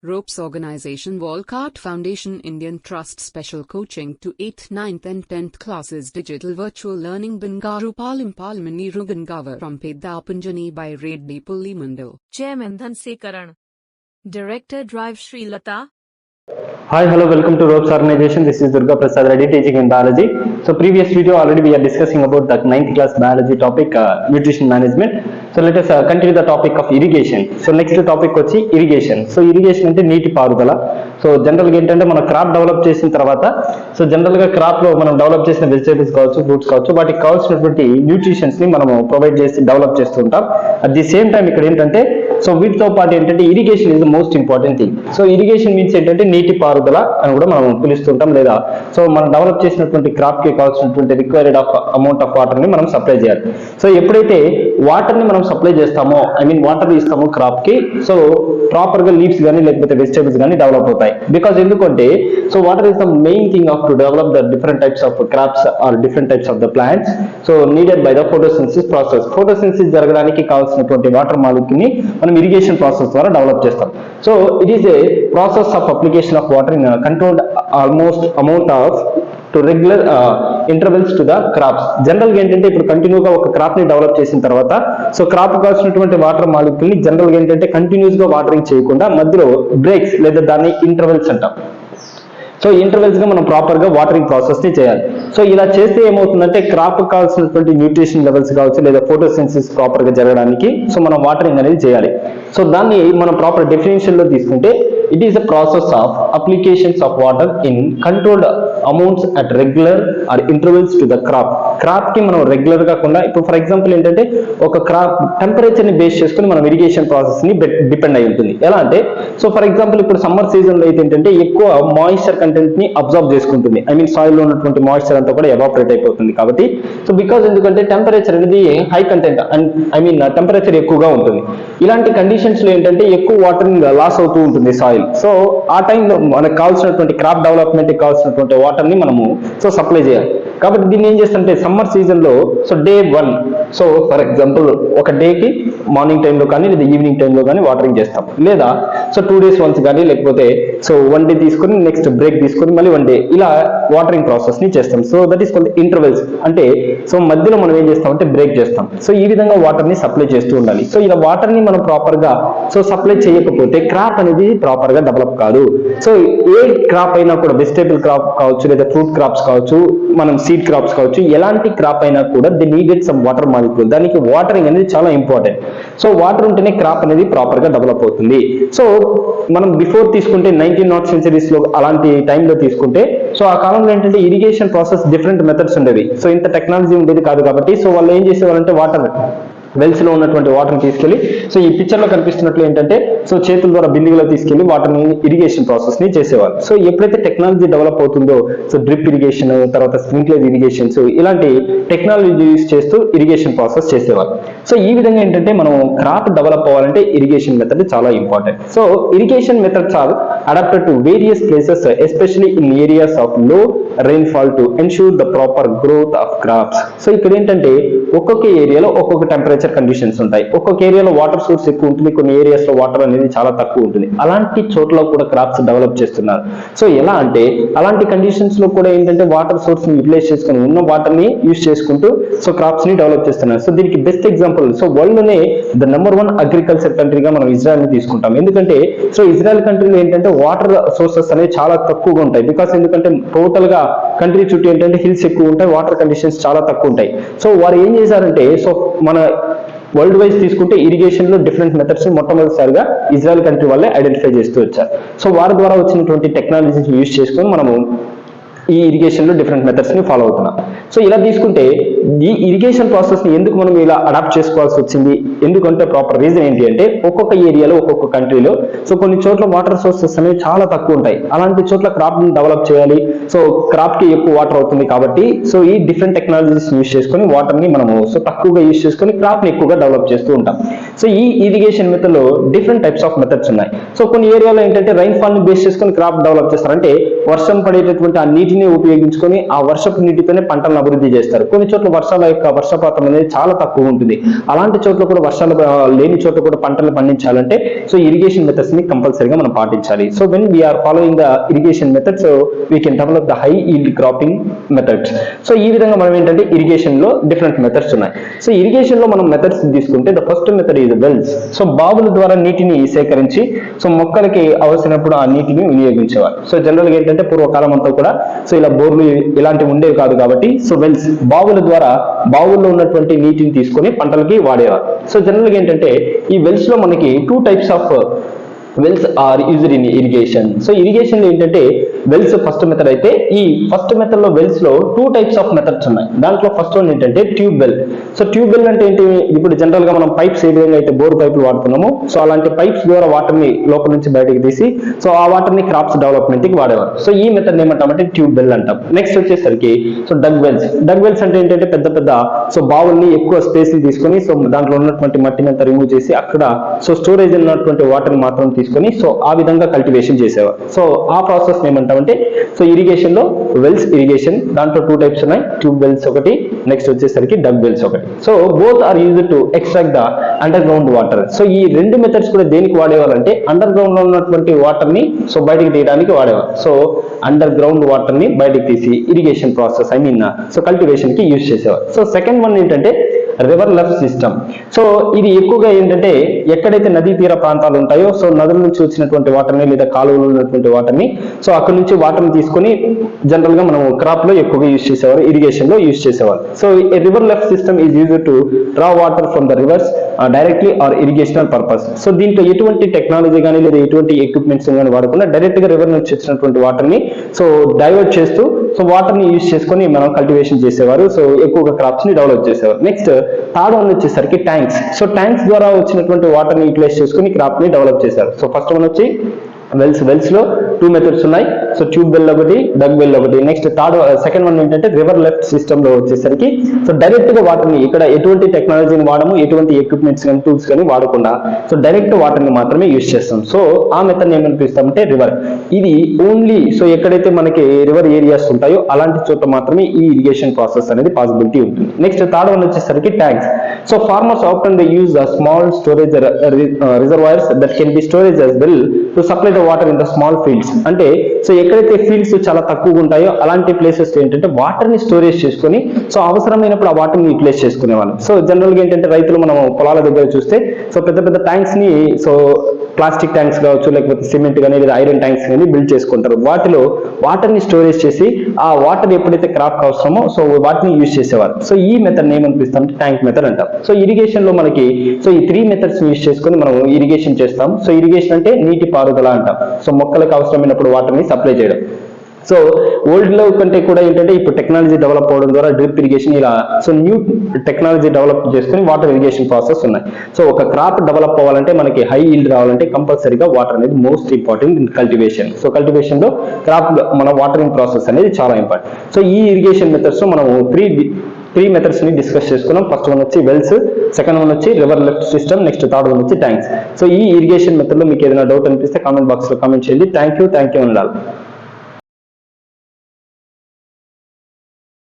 Ropes Organization Walcott Foundation Indian Trust Special Coaching to 8th, 9th and 10th classes Digital Virtual Learning Bangaru Palimani Rugangavar from Pedapunjani by Reddy Pulli Mandal. Chairman Dhanse Karan. Director Drive Sri Lata. Hi, hello, welcome to Ropes Organization. This is Durga Prasad Reddy teaching in biology. So previous video already we are discussing about the 9th class biology topic, nutrition management. So let us continue the topic of irrigation. So next topic వచ్చి irrigation. So irrigation అంటే నీటి పారుదల. So జనరల్గా ఏంటంటే మనం crop develop చేసిన తర్వాత so జనరల్గా క్రాప్లో మనం డెవలప్ చేసిన వెజిటేబుల్స్ కావచ్చు, ఫ్రూట్స్ కావచ్చు, వాటికి కావాల్సినటువంటి న్యూట్రిషన్స్ ని మనము ప్రొవైడ్ చేసి డెవలప్ చేస్తూ ఉంటాం. అట్ ది సేమ్ టైం ఇక్కడ ఏంటంటే సో వీటితో పాటు ఏంటంటే irrigation is the most important thing. So irrigation means ఏంటంటే నీటి పారుదల అని కూడా మనం పిలుస్తుంటాం, లేదా సో మనం డెవలప్ చేసినటువంటి క్రాప్ కి కావాల్సినటువంటి రిక్వైర్డ్ అమౌంట్ ఆఫ్ వాటర్ ని మనం సప్లై చేయాలి. సో ఎప్పుడైతే వాటర్ ని మనం సప్లై చేస్తామో, వాటర్ ఇస్తామో క్రాప్ కి, సో ప్రాపర్ గా లీవ్స్ కానీ లేకపోతే వెజిటేబుల్స్ కానీ డెవలప్ అవుతాయి. బికాస్ ఎందుకంటే so water is the main thing of to develop the different types of crops or different types of the plants. So needed by the photosynthesis process. Photosynthesis జరగడానికి కావాల్సినటువంటి water molecule ని మనం irrigation process ద్వారా develop చేస్తాం. So it is a process of application of water in controlled almost amount of to regular intervals to the crops. General గా ఏంటంటే ఇప్పుడు కంటిన్యూగా ఒక క్రాప్ ని డెవలప్ చేసిన తర్వాత సో క్రాప్ కావాల్సినటువంటి వాటర్ మాలిక్యూల్ ని జనరల్ గా ఏంటంటే కంటిన్యూస్ గా వాటరింగ్ చేయకుండా మధ్యలో బ్రేక్స్ లేదా దాన్ని ఇంటర్వెల్స్ అంటాం. సో ఇంటర్వెల్స్ గా మనం ప్రాపర్ గా వాటరింగ్ ప్రాసెస్ ని చేయాలి. సో ఇలా చేస్తే ఏమవుతుందంటే క్రాప్ కావాల్సినటువంటి న్యూట్రిషన్ లెవెల్స్ కావచ్చు లేదా ఫోటోసిన్సిస్ ప్రాపర్ గా జరగడానికి సో మనం వాటరింగ్ అనేది చేయాలి. సో దాన్ని మనం ప్రాపర్ డెఫినేషన్ లో తీసుకుంటే it is a process of applications of water in controlled amounts at regular are intervals to the crop. Crop కి మనం రెగ్యులర్ కాకుండా, ఇప్పుడు ఫర్ ఎగ్జాంపుల్ ఏంటంటే ఒక క్రాప్ టెంపరేచర్ ని బేస్ చేసుకుని మనం ఇరిగేషన్ ప్రాసెస్ ని డిపెండ్ అయి ఉంటుంది. ఎలా అంటే సో ఫర్ ఎగ్జాంపుల్ ఇప్పుడు సమ్మర్ సీజన్ లో అయితే ఏంటంటే ఎక్కువ మాయిశ్చర్ కంటెంట్ ని అబ్జర్వ్ చేసుకుంటుంది. సాయిల్ లో ఉన్నటువంటి మాయిశ్చర్ అంతా కూడా ఎవాపరేట్ అయిపోతుంది కాబట్టి. సో బికాస్ ఎందుకంటే టెంపరేచర్ అనేది హై కంటెంట్ అండ్ టెంపరేచర్ ఎక్కువగా ఉంటుంది. ఇలాంటి కండిషన్స్ లో ఏంటంటే ఎక్కువ వాటరింగ్ లాస్ అవుతూ ఉంటుంది సాయిల్. సో ఆ టైంలో మనకు కావాల్సినటువంటి క్రాప్ డెవలప్మెంట్ కి కావాల్సినటువంటి వాటర్ ని మనము సో సప్లై చేయాలి. కాబట్టి దీన్ని ఏం చేస్తుంటే సమ్మర్ సీజన్ లో so day 1 so for example ఒక డేకి మార్నింగ్ టైంలో కానీ లేదా ఈవినింగ్ టైంలో కానీ వాటరింగ్ చేస్తాం, లేదా సో 2 days వన్స్ కానీ లేకపోతే సో 1 day తీసుకొని నెక్స్ట్ బ్రేక్ తీసుకొని మళ్ళీ 1 day ఇలా వాటరింగ్ ప్రాసెస్ ని చేస్తాం. So that is called intervals. అంటే సో మధ్యలో మనం ఏం చేస్తామంటే బ్రేక్ చేస్తాం. సో ఈ విధంగా వాటర్ ని సప్లై చేస్తూ ఉండాలి. సో ఇలా వాటర్ ని మనం ప్రాపర్ గా సో సప్లై చేయకపోతే క్రాప్ అనేది ప్రాపర్ గా డెవలప్ కాదు. సో ఏ క్రాప్ అయినా కూడా వెజిటేబుల్ క్రాప్ కావచ్చు లేదా ఫ్రూట్ క్రాప్స్ కావచ్చు, మనం సీడ్ క్రాప్స్ కావచ్చు, ఎలాంటి క్రాప్ అయినా కూడా the needed some water molecule. దానికి వాటరింగ్ అనేది చాలా ఇంపార్టెంట్. సో వాటర్ ఉంటేనే క్రాప్ అనేది ప్రాపర్ గా డెవలప్ అవుతుంది. సో మనం బిఫోర్ తీసుకుంటే 1900 సెంచరీస్ లో అలాంటి టైంలో తీసుకుంటే సో ఆ కాలంలో ఏంటంటే ఇరిగేషన్ ప్రాసెస్ డిఫరెంట్ మెథడ్స్ ఉండేవి. సో ఇంత టెక్నాలజీ ఉండేది కాదు కాబట్టి సో వాళ్ళు ఏం చేసేవారంటే వాటర్ వెల్స్ లో ఉన్నటువంటి వాటర్ తీసుకెళ్లి సో ఈ పిక్చర్ లో కనిపిస్తున్నట్లు ఏంటంటే సో చేతుల ద్వారా బిల్లింగ్ లో తీసుకెళ్లి వాటర్ ని ఇరిగేషన్ ప్రాసెస్ ని చేసేవారు. సో ఎప్పుడైతే టెక్నాలజీ డెవలప్ అవుతుందో సో డ్రిప్ ఇరిగేషన్ తర్వాత స్ప్రింక్లర్ ఇరిగేషన్స్ ఇలాంటి టెక్నాలజీ యూజ్ చేస్తూ ఇరిగేషన్ ప్రాసెస్ చేసేవారు. సో ఈ విధంగా ఏంటంటే మనం క్రాప్ డెవలప్ అవ్వాలంటే ఇరిగేషన్ మెథడ్ చాలా important. So irrigation methods are adapted to various places especially in areas of low rainfall to ensure the proper growth of crops. So ఇక్కడ ఏంటంటే ఒక్కొక్క ఏరియాలో ఒక్కొక్క టెంపరేచర్ కండిషన్స్ ఉంటాయి. ఒక్కొక్క ఏరియాలో వాటర్ సోర్స్ ఎక్కువ ఉంటుంది, కొన్ని ఏరియాస్ లో వాటర్ అనేది చాలా తక్కువ ఉంటుంది. అలాంటి చోట్ల కూడా క్రాప్స్ డెవలప్ చేస్తున్నారు. సో ఎలా అంటే అలాంటి కండిషన్స్ లో కూడా ఏంటంటే వాటర్ సోర్స్ ని యూటిలైజ్ చేసుకుని ఉన్న వాటర్ ని యూజ్ చేసుకుంటూ సో క్రాప్స్ ని డెవలప్ చేస్తున్నారు. సో దీనికి బెస్ట్ ఎగ్జాంపుల్ సో వరల్డ్ లోనే ద నెంబర్ 1 అగ్రికల్చర్ కంట్రీగా మనం ఇజ్రాయెల్ ని తీసుకుంటాం. ఎందుకంటే సో ఇజ్రాయెల్ కంట్రీలో ఏంటంటే వాటర్ సోర్సెస్ అనేవి చాలా తక్కువగా ఉంటాయి. బికాస్ ఎందుకంటే టోటల్ గా కంట్రీ చుట్టూ ఏంటంటే హిల్స్ ఎక్కువ ఉంటాయి, వాటర్ కండిషన్స్ చాలా తక్కువ ఉంటాయి. సో వారు ఏం చేశారంటే సో మన వరల్డ్ వైజ్ తీసుకుంటే ఇరిగేషన్ లో డిఫరెంట్ మెథడ్స్ మొట్టమొదటిసారిగా ఇజ్రాయెల్ కంట్రీ వాళ్ళే ఐడెంటిఫై చేస్తూ వచ్చారు. సో వారి ద్వారా వచ్చినటువంటి టెక్నాలజీస్ యూజ్ చేసుకొని మనము ఈ ఇరిగేషన్ లో డిఫరెంట్ మెథడ్స్ ని ఫాలో అవుతున్నాం. సో ఇలా తీసుకుంటే ఈ ఇరిగేషన్ ప్రాసెస్ ని ఎందుకు మనం ఇలా అడాప్ట్ చేసుకోవాల్సి వచ్చింది, ఎందుకంటే ప్రాపర్ రీజన్ ఏంటి అంటే ఒక్కొక్క ఏరియాలో ఒక్కొక్క కంట్రీలో సో కొన్ని చోట్ల వాటర్ సోర్సెస్ అనేవి చాలా తక్కువ ఉంటాయి. అలాంటి చోట్ల క్రాప్ ని డెవలప్ చేయాలి. సో క్రాప్ కి ఎక్కువ వాటర్ అవుతుంది కాబట్టి సో ఈ డిఫరెంట్ టెక్నాలజీస్ యూజ్ చేసుకొని వాటర్ ని మనము సో తక్కువగా యూజ్ చేసుకొని క్రాప్ ని ఎక్కువగా డెవలప్ చేస్తూ ఉంటాం. సో ఈ ఇరిగేషన్ మెథడ్ లో డిఫరెంట్ టైప్స్ ఆఫ్ మెథడ్స్ ఉన్నాయి. సో కొన్ని ఏరియాలో ఏంటంటే రైన్ ఫాల్ ని బేస్ చేసుకొని క్రాప్ డెవలప్ చేస్తారంటే వర్షం పడేటటువంటి ఆ నీటిని ఉపయోగించుకొని ఆ వర్షపు నీటితోనే పంటలను అభివృద్ధి చేస్తారు. కొన్ని చోట్ల వర్షపాతం అనేది చాలా తక్కువ ఉంటుంది. అలాంటి చోట్ల కూడా వర్షాలు లేని చోట్ల కూడా పంటలు పండించాలంటే సో ఇరిగేషన్ మెథడ్స్ ని కంపల్సరీగా మనం పాటించాలి. So when we are following the irrigation methods we can develop the high yield cropping methods. So ఈ విధంగా మనం ఏంటంటే ఇరిగేషన్ లో డిఫరెంట్ మెథడ్స్ ఉన్నాయి. సో ఇరిగేషన్ లో మనం మెథడ్స్ తీసుకుంటే the first method is wells. So బావుల ద్వారా నీటిని సేకరించి సో మొక్కలకి అవసరమైనప్పుడు ఆ నీటిని వినియోగించేవారు. సో జనరల్ గా ఏంటంటే పూర్వకాలం అంతా కూడా సో ఇలా బోర్లు ఇలాంటివి ఉండేవి కాదు కాబట్టి సో వెల్స్ బావుల ద్వారా బావుల్లో ఉన్నటువంటి నీటిని తీసుకొని పంటలకి వాడేవారు. సో జనరల్ గా ఏంటంటే ఈ వెల్స్ లో మనకి 2 types of wells are used in irrigation. So irrigation లో ఏంటంటే వెల్స్ ఫస్ట్ మెథడ్ అయితే ఈ ఫస్ట్ మెథడ్ లో వెల్స్ లో 2 types ఆఫ్ మెథడ్స్ ఉన్నాయి. దాంట్లో ఫస్ట్ వన్ ఏంటంటే tube well. So tube well అంటే ఏంటి, ఇప్పుడు జనరల్ గా మనం పైప్స్ ఏ విధంగా అయితే బోర్ పైపులు వాడుతున్నామో సో అలాంటి పైప్స్ ద్వారా వాటర్ ని లోపల నుంచి బయటకు తీసి సో ఆ వాటర్ ని క్రాప్స్ డెవలప్మెంట్ కి వాడేవారు. సో ఈ మెథడ్ ఏమంటామంటే ట్యూబ్ వెల్ అంటాం. నెక్స్ట్ వచ్చేసరికి so dug wells. Dug wells అంటే ఏంటంటే పెద్ద పెద్ద సో బావుల్ని ఎక్కువ స్పేస్ ని తీసుకొని సో దాంట్లో ఉన్నటువంటి మట్టిని అంతా రిమూవ్ చేసి అక్కడ సో స్టోరేజ్ ఉన్నటువంటి వాటర్ ని మాత్రం తీసుకొని సో ఆ విధంగా కల్టివేషన్ చేసేవారు. సో ఆ ప్రాసెస్ ఏమంటామంటే సో ఇరిగేషన్ లో వెల్స్ ఇరిగేషన్ దాంట్లో 2 types ఉన్నాయి. ట్యూబ్ వెల్స్ ఒకటి, నెక్స్ట్ వచ్చేసరికి డగ్ వెల్స్ ఒకటి. So both are used to extract the underground water. So ఈ 2 మెథడ్స్ కూడా దేనికి వాడేవారంటే అండర్ గ్రౌండ్ లో ఉన్నటువంటి వాటర్ ని సో బయటికి తీయడానికి వాడేవారు. సో అండర్ గ్రౌండ్ వాటర్ ని బయటికి తీసి ఇరిగేషన్ ప్రాసెస్ సో కల్టివేషన్ కి యూజ్ చేసేవారు. సో సెకండ్ వన్ ఏంటంటే రివర్ లెఫ్ట్ సిస్టమ్. సో ఇది ఎక్కువగా ఏంటంటే ఎక్కడైతే నదీ తీర ప్రాంతాలు ఉంటాయో సో నదుల నుంచి వచ్చినటువంటి వాటర్ని లేదా కాలువలో ఉన్నటువంటి వాటర్ని సో అక్కడ నుంచి వాటర్ని తీసుకొని జనరల్ గా మనం క్రాప్ లో ఎక్కువగా యూజ్ చేసేవారు, ఇరిగేషన్ లో యూజ్ చేసేవారు. So river left system is used to draw water from the rivers directly or irrigational purpose. So దీంట్లో ఎటువంటి టెక్నాలజీ కానీ లేదా ఎటువంటి ఎక్విప్మెంట్స్ కానీ వాడకుండా డైరెక్ట్ గా రివర్ నుంచి వచ్చినటువంటి వాటర్ ని సో డైవర్ట్ చేస్తూ సో వాటర్ ని యూజ్ చేసుకొని మనం కల్టివేషన్ చేసేవారు. సో ఎక్కువగా క్రాప్స్ ని డెవలప్ చేసేవారు. నెక్స్ట్ థర్డ్ వన్ వచ్చేసరికి ట్యాంక్స్. సో ట్యాంక్స్ ద్వారా వచ్చినటువంటి వాటర్ ని యూటిలైజ్ చేసుకుని క్రాప్ ని డెవలప్ చేశారు. సో ఫస్ట్ వన్ వచ్చి వెల్స్ లో 2 మెథడ్స్ ఉన్నాయి. సో ట్యూబ్ వెల్ ఒకటి, డగ్ వెల్ ఒకటి. నెక్స్ట్ సెకండ్ వన్ ఏంటంటే రివర్ లెఫ్ట్ సిస్టమ్ లో వచ్చేసరికి సో డైరెక్ట్ గా వాటర్ ని ఇక్కడ ఎటువంటి టెక్నాలజీని వాడము, ఎటువంటి ఎక్విప్మెంట్స్ కానీ టూల్స్ కానీ వాడకుండా సో డైరెక్ట్ వాటర్ ని మాత్రమే యూజ్ చేస్తాం. సో ఆ మెథడ్ ఏమని పిలుస్తామంటే రివర్. ఇది ఓన్లీ సో ఎక్కడైతే మనకి రివర్ ఏరియాస్ ఉంటాయో అలాంటి చోట మాత్రమే ఈ ఇరిగేషన్ ప్రాసెస్ అనేది పాసిబిలిటీ ఉంటుంది. నెక్స్ట్ థర్డ్ వన్ వచ్చేసరికి tanks. So farmers often they use small storage reservoirs that can be storage as well to supply the water in the small fields. అంటే so ఎక్కడైతే ఫీల్డ్స్ చాలా తక్కువగా ఉంటాయో అలాంటి places ఏంటంటే వాటర్ ని స్టోరేజ్ చేసుకొని సో అవసరమైనప్పుడు ఆ వాటర్ ని యూటిలైజ్ చేసుకునేవాళ్ళు. సో జనరల్ గా ఏంటంటే రైతులు మనం పొలాల దగ్గర చూస్తే సో పెద్ద పెద్ద ట్యాంక్స్ ని సో ప్లాస్టిక్ ట్యాంక్స్ కావచ్చు లేకపోతే సిమెంట్ కానీ లేదా ఐరన్ ట్యాంక్స్ కానీ బిల్డ్ చేసుకుంటారు. వాటిలో వాటర్ ని స్టోరేజ్ చేసి ఆ వాటర్ ఎప్పుడైతే క్రాప్ అవసరమో సో వాటిని యూజ్ చేసేవారు. సో ఈ మెథడ్ ఏమనిపిస్తాం ట్యాంక్ మెథడ్ అంటాం. సో ఇరిగేషన్ లో మనకి సో ఈ 3 మెథడ్స్ యూజ్ చేసుకొని మనం ఇరిగేషన్ చేస్తాం. సో ఇరిగేషన్ అంటే నీటి పారుదల అంటాం. సో మొక్కలకు అవసరమైనప్పుడు వాటర్ ని సప్లై చేయడం. సో ఓల్డ్ లో కంటే కూడా ఏంటంటే ఇప్పుడు టెక్నాలజీ డెవలప్ అవడం ద్వారా డ్రిప్ ఇరిగేషన్ ఇలా సో న్యూ టెక్నాలజీ డెవలప్ చేసుకుని వాటర్ ఇరిగేషన్ ప్రాసెస్ ఉన్నాయి. సో ఒక క్రాప్ డెవలప్ అవ్వాలంటే మనకి హై ఈల్డ్ రావాలంటే కంపల్సరీగా వాటర్ అనేది most important in cultivation. So cultivation లో క్రాప్ మన వాటరింగ్ ప్రాసెస్ అనేది చాలా ఇంపార్టెంట్. సో ఈ ఇరిగేషన్ మెథడ్స్ మనం 3 మెథడ్స్ ని డిస్కస్ చేసుకున్నాం. ఫస్ట్ వన్ వచ్చి వెల్స్, సెకండ్ వన్ వచ్చి river left system, next third one వచ్చి ట్యాంక్స్. సో ఈ ఇరిగేషన్ మెథడ్ లో మీకు ఏదైనా డౌట్ అనిపిస్తే కామెంట్ బాక్స్ లో కామెంట్ చేయండి. థ్యాంక్ యూ ఉండాలి.